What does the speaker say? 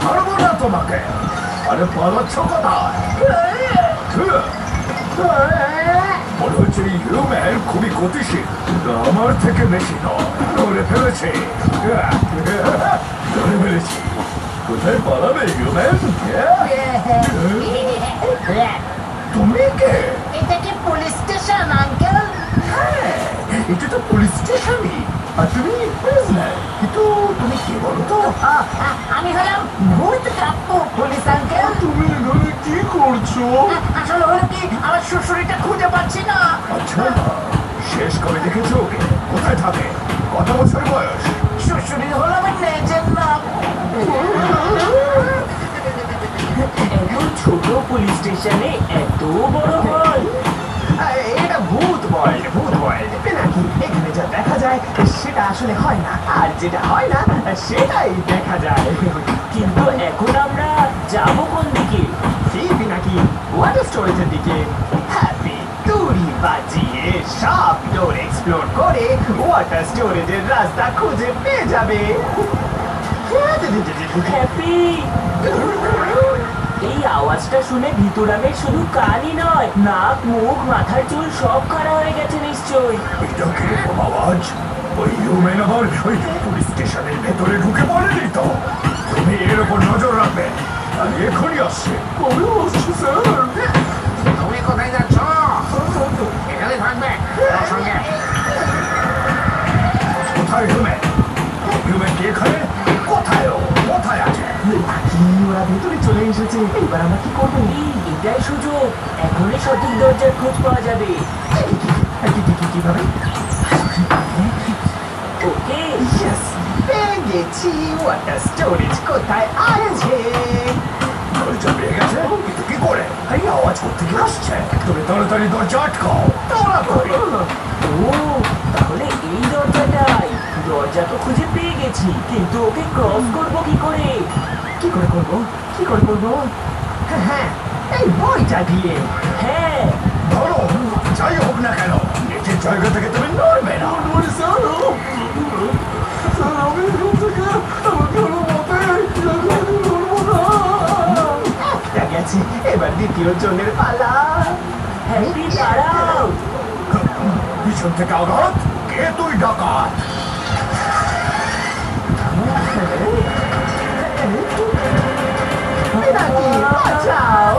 ছাড়বো না তোমাকে। আরে পালাচ্ছ কোথায়? মনে হচ্ছে এই হিউম্যান খুবই গতিশীল, আমার থেকে বেশি নয়। ধরে ফেলেছে, ধরে ফেলেছি। কোথায় পালাবে হিউম্যান? তুমি কে? এটা কি পুলিশ স্টেশন আঙ্কেল? হ্যাঁ, এটা তো পুলিশ স্টেশনই। আর তুমি প্রিজনার। কিন্তু তুমি কে বলো তো? আমি হলাম ভূত কাপ্পু পুলিশ আঙ্কেল। তুমি এখানে কি করছো? আসলে হলো কি, আমার শ্বশুরিটা খুঁজে পাচ্ছি না। আচ্ছা, শেষ কবে দেখেছো ওকে? কোথায় থাকে? কত বছর বয়স? শ্বশুরি হলো আমার নেজের নাম। এত ছোট পুলিশ স্টেশনে এত বড় হল। এটা ভূত বয়, ভূত বয় নাকি? এখানে যা দেখা যায় সেটা আসলে হয় না, আর যেটা হয় না সেটাই দেখা যায়। কিন্তু এখন আমরা যাব কোন দিকে? ফিরবি নাকি ওয়াটার স্টোরেজের দিকে? হ্যাপি তুড়ি বাজিয়ে সব ডোর এক্সপ্লোর করে ওয়াটার স্টোরেজের রাস্তা খুঁজে পেয়ে যাবে। হ্যাপি, এই আওয়াজটা শুনে ভিতরামের শুধু কানই নয়, নাক মুখ মাথার চুল সব খাড়া হয়ে গেছে নিশ্চয়ই। এটা কিরকম আওয়াজ? ওই হিউম্যান আবার ওই পুলিশ স্টেশনের ভেতরে ঢুকে পড়েনি তো? তুমি এর উপর নজর রাখবে। আমি এখনই আসছি। আমি আসছি স্যার। তুমি কোথায় যাচ্ছ? এখানে থাকবে আমার সঙ্গে। কোথায় হিউম্যান? হিউম্যান কি এখানে? কোথায় ও? কোথায় আছে? ওরা ভেতরে চলে এসেছে, এবার আমরা কি করবো? এটাই সুযোগ, এখনই সঠিক দরজার খোঁজ পাওয়া যাবে। কিভাবে? ওকে, Yes, পেয়ে গেছি ওয়াটার স্টোরেজ কোথায় আছে। দরজা পেয়ে গেছে? কিন্তু কি করে? এই আওয়াজ কোত্থেকে আসছে? তুমি তাড়াতাড়ি দরজা আটকাও, তাড়াতাড়ি। ও তাহলে এই দরজাটাই। দরজা তো খুঁজে পেয়ে গেছি, কিন্তু ওকে ক্রস করবো কি করে? কি করে করবো? কি করে করবো? হ্যাঁ, এই বইটা দিয়ে। হ্যাঁ, ধরো, যাই হোক না কেন, নিজের জায়গা থেকে তুমি নড়বে না। একটা গেছে, এবার দ্বিতীয় জনের পালা। হ্যাপি দাঁড়াও। পিছন থেকে আঘাত। কে তুই ডাকাত? বাঁচাও।